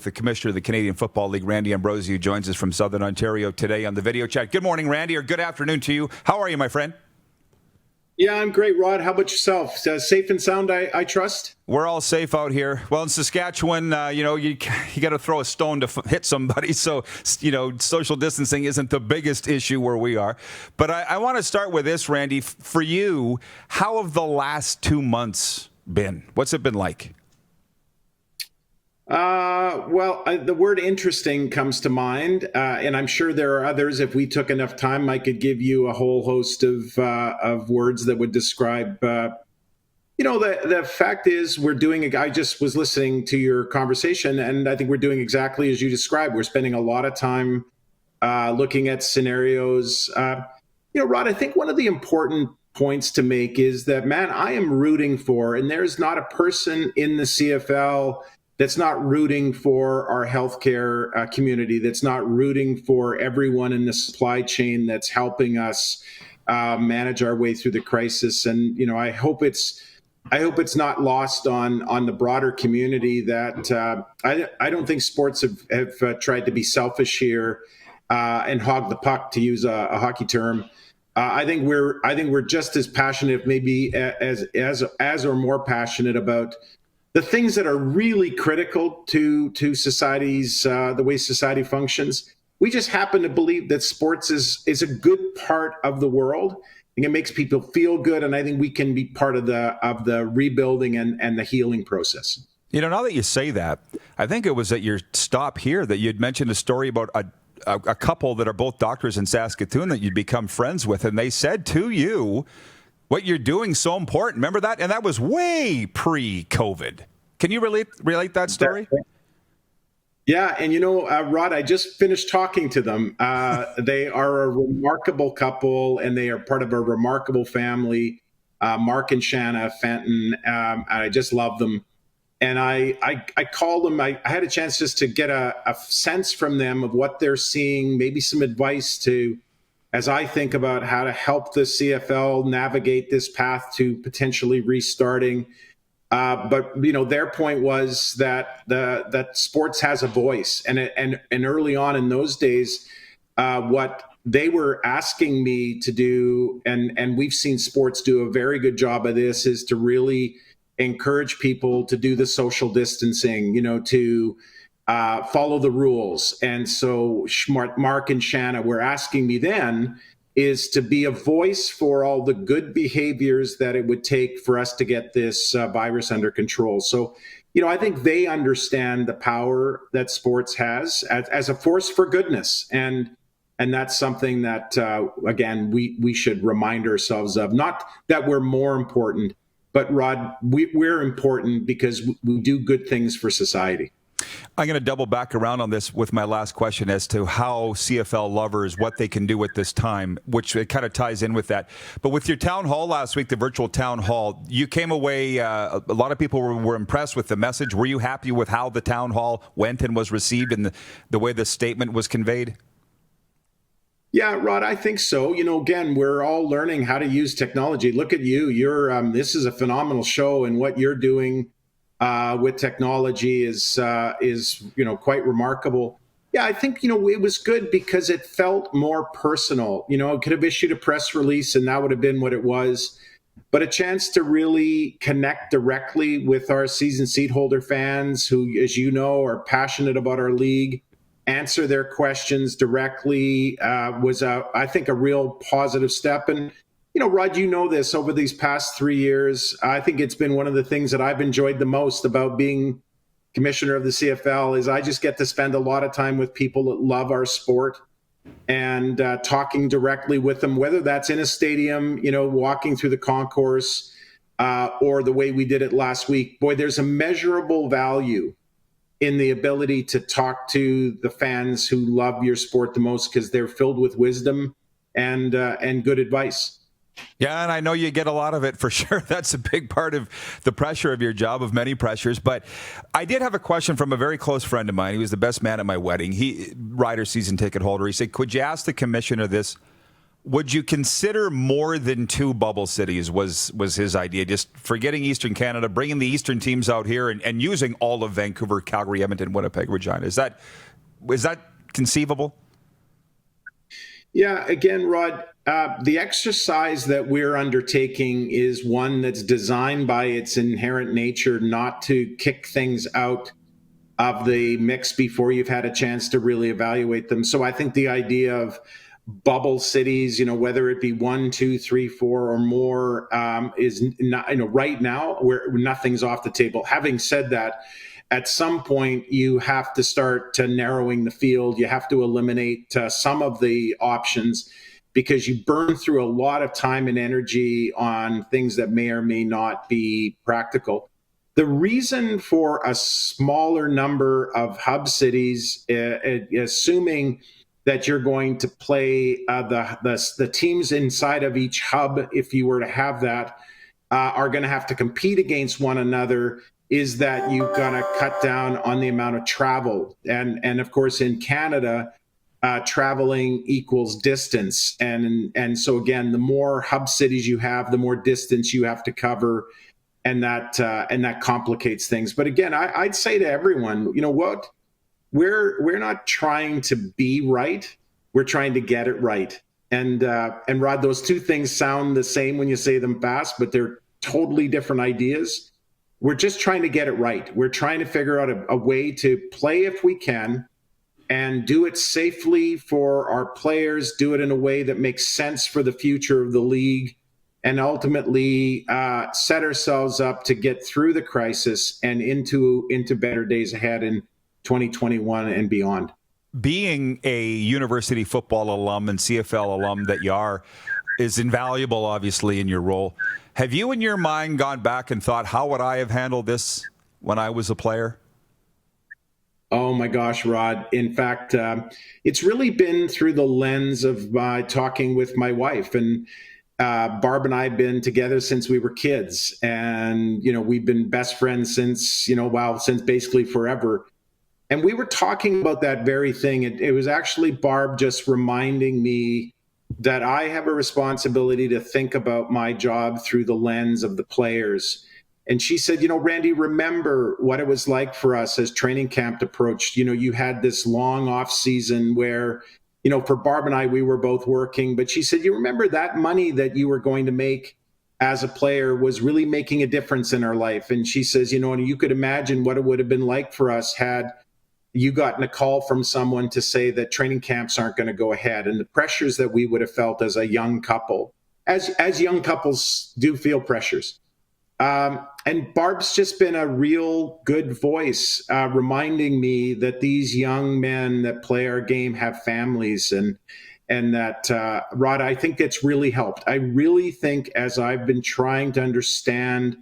The commissioner of the Canadian Football League, Randy Ambrosie, who joins us from Southern Ontario today on the video chat. Good morning, Randy, or good afternoon to you. How are you, my friend? Yeah, I'm great, Rod. How about yourself? Safe and sound, I trust? We're all safe out here. Well, in Saskatchewan, you got to throw a stone to hit somebody. So, social distancing isn't the biggest issue where we are. But I want to start with this, Randy. For you, how have the last 2 months been? What's it been like? The word interesting comes to mind, and I'm sure there are others. If we took enough time, I could give you a whole host of words that would describe. The fact is, we're doing. I just was listening to your conversation, and I think we're doing exactly as you described. We're spending a lot of time looking at scenarios. Rod, I think one of the important points to make is that, man, I am rooting for, and there's not a person in the CFL that's not rooting for our healthcare community, that's not rooting for everyone in the supply chain that's helping us manage our way through the crisis. And I hope it's not lost on the broader community that I don't think sports have tried to be selfish here and hog the puck, to use a hockey term. I think we're just as passionate, maybe as or more passionate about the things that are really critical to society's the way society functions. We just happen to believe that sports is a good part of the world. I think it makes people feel good, and I think we can be part of the rebuilding and the healing process. Now that you say that, I think it was at your stop here that you'd mentioned a story about a couple that are both doctors in Saskatoon that you'd become friends with, and they said to you, what you're doing is so important. Remember that? And that was way pre-COVID. Can you relate that story? Yeah, and Rod, I just finished talking to them. They are a remarkable couple, and they are part of a remarkable family, Mark and Shanna Fenton. I just love them. And I called them. I had a chance just to get a sense from them of what they're seeing, maybe some advice to, as I think about how to help the CFL navigate this path to potentially restarting. But their point was that that sports has a voice, and early on in those days, what they were asking me to do, and we've seen sports do a very good job of this, is to really encourage people to do the social distancing, to follow the rules. And so Mark and Shanna were asking me then is to be a voice for all the good behaviors that it would take for us to get this virus under control. So, I think they understand the power that sports has as a force for goodness. And that's something that, again, we should remind ourselves of. Not that we're more important, but Rod, we're important because we do good things for society. I'm going to double back around on this with my last question as to how CFL lovers, what they can do at this time, which it kind of ties in with that. But with your town hall last week, the virtual town hall, you came away, a lot of people were impressed with the message. Were you happy with how the town hall went and was received and the way the statement was conveyed? Yeah, Rod, I think so. Again, we're all learning how to use technology. Look at you. This is a phenomenal show, and what you're doing with technology is quite remarkable. Yeah, I think it was good because it felt more personal. It could have issued a press release and that would have been what it was, but a chance to really connect directly with our season seat holder fans who, as you know, are passionate about our league, answer their questions directly was I think a real positive step. And Rod, this over these past 3 years, I think it's been one of the things that I've enjoyed the most about being commissioner of the CFL is I just get to spend a lot of time with people that love our sport and talking directly with them, whether that's in a stadium, walking through the concourse or the way we did it last week. Boy, there's a measurable value in the ability to talk to the fans who love your sport the most because they're filled with wisdom and good advice. Yeah, and I know you get a lot of it for sure. That's a big part of the pressure of your job, of many pressures. But I did have a question from a very close friend of mine. He was the best man at my wedding. Rider season ticket holder. He said, could you ask the commissioner this? Would you consider more than 2 bubble cities was his idea? Just forgetting Eastern Canada, bringing the Eastern teams out here and using all of Vancouver, Calgary, Edmonton, Winnipeg, Regina. Is that conceivable? Yeah, again, Rod, the exercise that we're undertaking is one that's designed by its inherent nature not to kick things out of the mix before you've had a chance to really evaluate them. So I think the idea of bubble cities, whether it be 1, 2, 3, 4, or more, is not, right now where nothing's off the table. Having said that, at some point you have to start narrowing the field. You have to eliminate some of the options because you burn through a lot of time and energy on things that may or may not be practical. The reason for a smaller number of hub cities, assuming that you're going to play the teams inside of each hub, if you were to have that, are going to have to compete against one another, is that you've got to cut down on the amount of travel. And of course, in Canada, traveling equals distance. And so again, the more hub cities you have, the more distance you have to cover. And that complicates things. But again, I'd say to everyone, you know what? We're not trying to be right. We're trying to get it right. And Rod, those two things sound the same when you say them fast, but they're totally different ideas. We're just trying to get it right. We're trying to figure out a way to play if we can and do it safely for our players, do it in a way that makes sense for the future of the league, and ultimately set ourselves up to get through the crisis and into better days ahead in 2021 and beyond. Being a university football alum and CFL alum that you are is invaluable, obviously, in your role. Have you, in your mind, gone back and thought, how would I have handled this when I was a player? Oh my gosh, Rod. In fact, it's really been through the lens of talking with my wife. And Barb and I have been together since we were kids. And, we've been best friends since, since basically forever. And we were talking about that very thing. It was actually Barb just reminding me that I have a responsibility to think about my job through the lens of the players. And she said, Randy, remember what it was like for us as training camp approached. You had this long off season where, for Barb and I, we were both working. But she said, you remember that money that you were going to make as a player was really making a difference in our life. And she says, and you could imagine what it would have been like for us had you gotten a call from someone to say that training camps aren't going to go ahead, and the pressures that we would have felt as a young couple, as young couples do feel pressures. And Barb's just been a real good voice, reminding me that these young men that play our game have families, and that, Rod, I think it's really helped. I really think as I've been trying to understand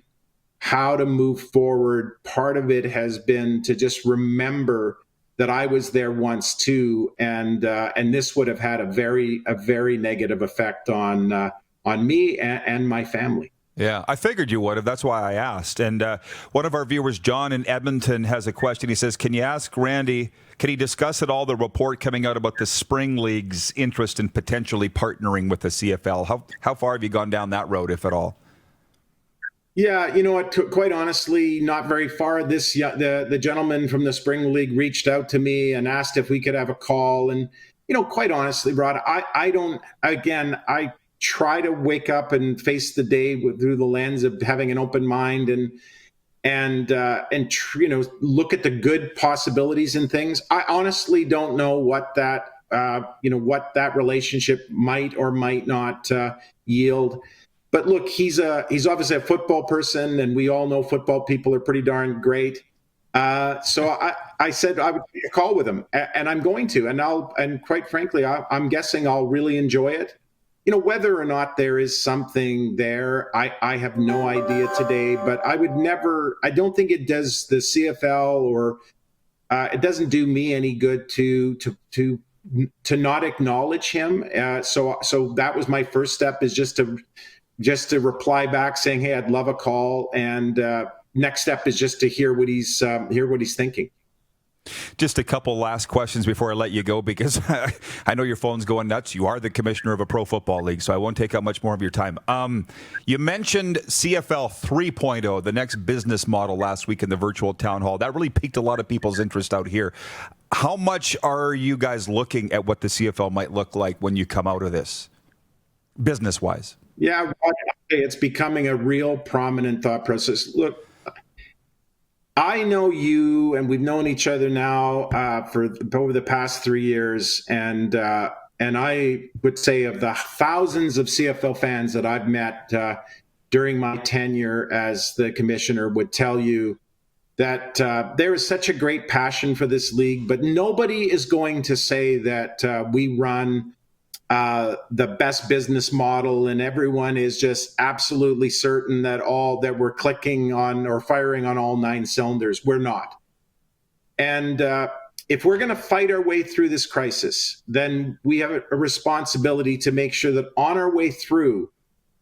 how to move forward, part of it has been to just remember that I was there once too, and this would have had a very negative effect on me and my family. Yeah, I figured you would have. That's why I asked. And one of our viewers, John in Edmonton, has a question. He says, can you ask Randy, can he discuss at all the report coming out about the Spring League's interest in potentially partnering with the CFL? How far have you gone down that road, if at all? Yeah, you know what? Quite honestly, not very far. The gentleman from the Spring League reached out to me and asked if we could have a call. And quite honestly, Rod, I don't. Again, I try to wake up and face the day through the lens of having an open mind and look at the good possibilities in things. I honestly don't know what that relationship might or might not yield. But look, he's obviously a football person, and we all know football people are pretty darn great. So I said I would take a call with him, and I'm going to, and quite frankly, I'm guessing I'll really enjoy it. Whether or not there is something there, I have no idea today. But I don't think it does the CFL or it doesn't do me any good to not acknowledge him. So that was my first step, is just to reply back saying, hey, I'd love a call. And next step is just to hear what he's thinking. Just a couple last questions before I let you go, because I know your phone's going nuts. You are the commissioner of a pro football league, so I won't take up much more of your time. You mentioned CFL 3.0, the next business model, last week in the virtual town hall. That really piqued a lot of people's interest out here. How much are you guys looking at what the CFL might look like when you come out of this, business-wise? Yeah, it's becoming a real prominent thought process. Look, I know you, and we've known each other now for over the past 3 years, and I would say of the thousands of CFL fans that I've met during my tenure as the commissioner, would tell you that there is such a great passion for this league, but nobody is going to say that we run the best business model, and everyone is just absolutely certain that we're clicking on or firing on all 9 cylinders. We're not. And if we're going to fight our way through this crisis, then we have a responsibility to make sure that on our way through,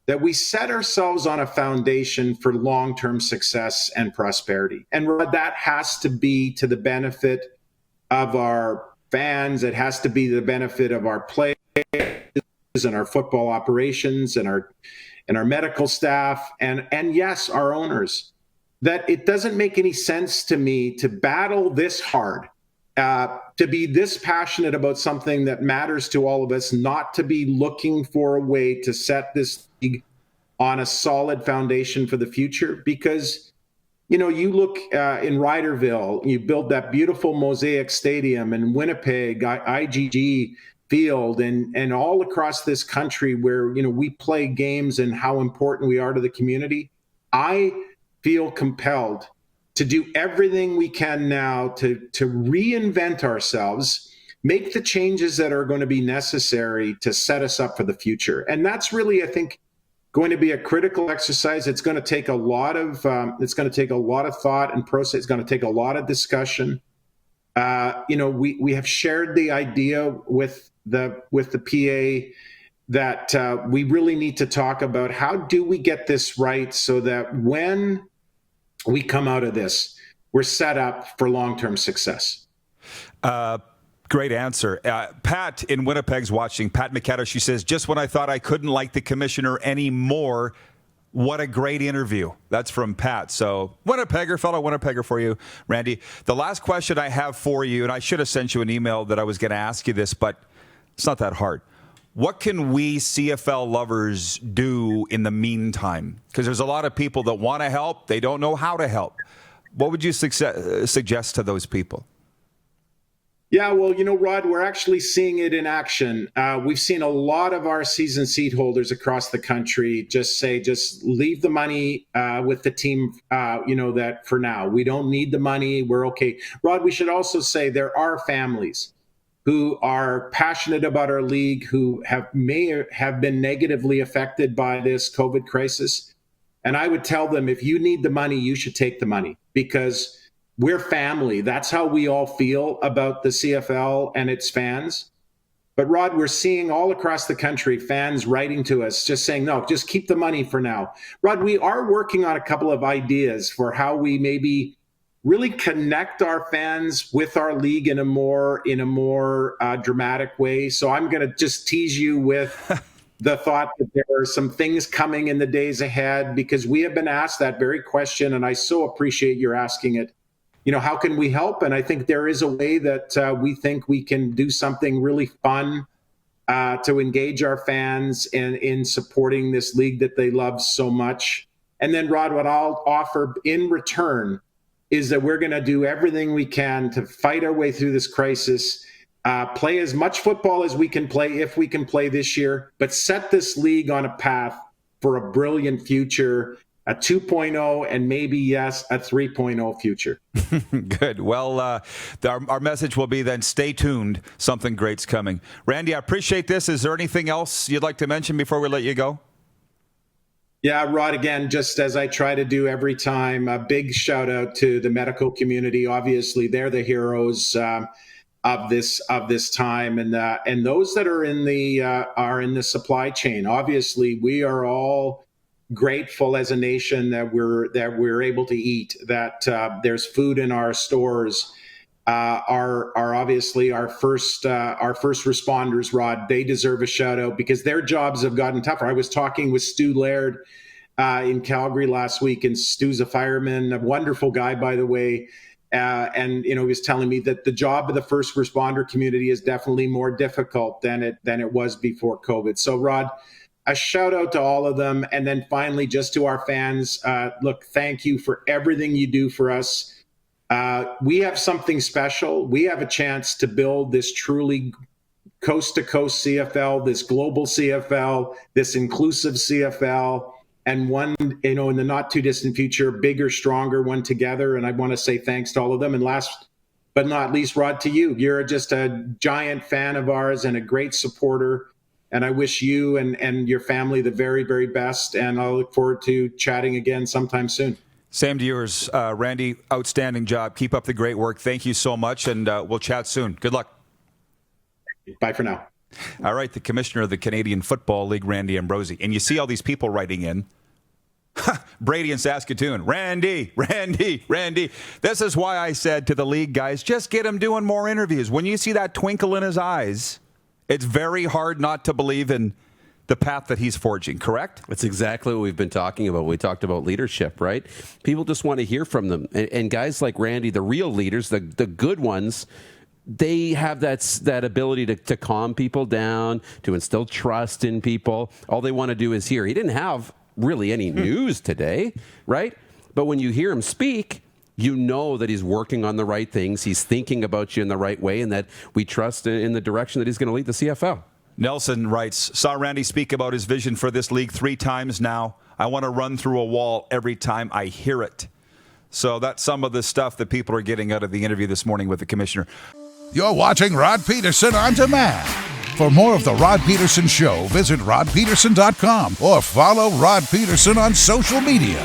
that we set ourselves on a foundation for long-term success and prosperity. And that has to be to the benefit of our fans. It has to be the benefit of our players and our football operations and our medical staff and yes, our owners. That it doesn't make any sense to me to battle this hard, to be this passionate about something that matters to all of us, not to be looking for a way to set this league on a solid foundation for the future. Because, you know, you look in Ryderville, you build that beautiful mosaic stadium, in Winnipeg, IGG Field, and all across this country where, you know, we play games and how important we are to the community. I feel compelled to do everything we can now to reinvent ourselves, make the changes that are going to be necessary to set us up for the future. And that's really, I think, going to be a critical exercise. It's going to take a lot of thought and process. It's going to take a lot of discussion. You know, we have shared the idea with the PA that we really need to talk about how do we get this right so that when we come out of this, we're set up for long-term success. Great answer. Pat in Winnipeg's watching. Pat McKenna, she says, just when I thought I couldn't like the commissioner anymore, what a great interview. That's from Pat. So fellow Winnipegger for you, Randy. The last question I have for you, and I should have sent you an email that I was going to ask you this, but it's not that hard. What can we CFL lovers do in the meantime? Because there's a lot of people that want to help. They don't know how to help. What would you suggest to those people? Yeah, well, you know, Rod, we're actually seeing it in action. We've seen a lot of our season seat holders across the country just leave the money with the team, that for now. We don't need the money. We're okay. Rod, we should also say there are families who are passionate about our league, who may have been negatively affected by this COVID crisis. And I would tell them, if you need the money, you should take the money, because we're family. That's how we all feel about the CFL and its fans. But Rod, we're seeing all across the country fans writing to us just saying, no, just keep the money for now. Rod, we are working on a couple of ideas for how we maybe really connect our fans with our league in a more dramatic way. So I'm going to just tease you with the thought that there are some things coming in the days ahead, because we have been asked that very question, and I so appreciate your asking it. You know, how can we help? And I think there is a way that we think we can do something really fun to engage our fans in supporting this league that they love so much. And then, Rod, what I'll offer in return is that we're going to do everything we can to fight our way through this crisis, play as much football as we can play, if we can play this year, but set this league on a path for a brilliant future, a 2.0, and maybe, yes, a 3.0 future. Good. Well, our message will be then, stay tuned. Something great's coming. Randy, I appreciate this. Is there anything else you'd like to mention before we let you go? Yeah, Rod, again, just as I try to do every time, a big shout out to the medical community. Obviously, they're the heroes of this time, and those that are in the supply chain. Obviously, we are all grateful as a nation that we're able to eat, that there's food in our stores, are obviously our first responders, Rod. They deserve a shout out because their jobs have gotten tougher. I was talking with Stu Laird in Calgary last week, and Stu's a fireman, a wonderful guy, by the way. And he was telling me that the job of the first responder community is definitely more difficult than it was before COVID. So, Rod, a shout out to all of them, and then finally, just to our fans, look, thank you for everything you do for us. We have something special. We have a chance to build this truly coast-to-coast CFL, this global CFL, this inclusive CFL, and one, in the not-too-distant future, bigger, stronger one together. And I want to say thanks to all of them. And last but not least, Rod, to you. You're just a giant fan of ours and a great supporter. And I wish you and your family the very, very best. And I'll look forward to chatting again sometime soon. Same to yours, Randy. Outstanding job. Keep up the great work. Thank you so much, and we'll chat soon. Good luck. Bye for now. All right, the commissioner of the Canadian Football League, Randy Ambrosie. And you see all these people writing in. Brady and Saskatoon. Randy. This is why I said to the league guys, just get him doing more interviews. When you see that twinkle in his eyes, it's very hard not to believe in the path that he's forging, correct? That's exactly what we've been talking about. We talked about leadership, right? People just want to hear from them. And guys like Randy, the real leaders, the good ones, they have that ability to calm people down, to instill trust in people. All they want to do is hear. He didn't have really any news today, right? But when you hear him speak, you know that he's working on the right things. He's thinking about you in the right way, and that we trust in the direction that he's going to lead the CFL. Nelson writes, saw Randy speak about his vision for this league 3 times now. I want to run through a wall every time I hear it. So that's some of the stuff that people are getting out of the interview this morning with the commissioner. You're watching Rod Pedersen On Demand. For more of The Rod Pedersen Show, visit rodpedersen.com or follow Rod Pedersen on social media.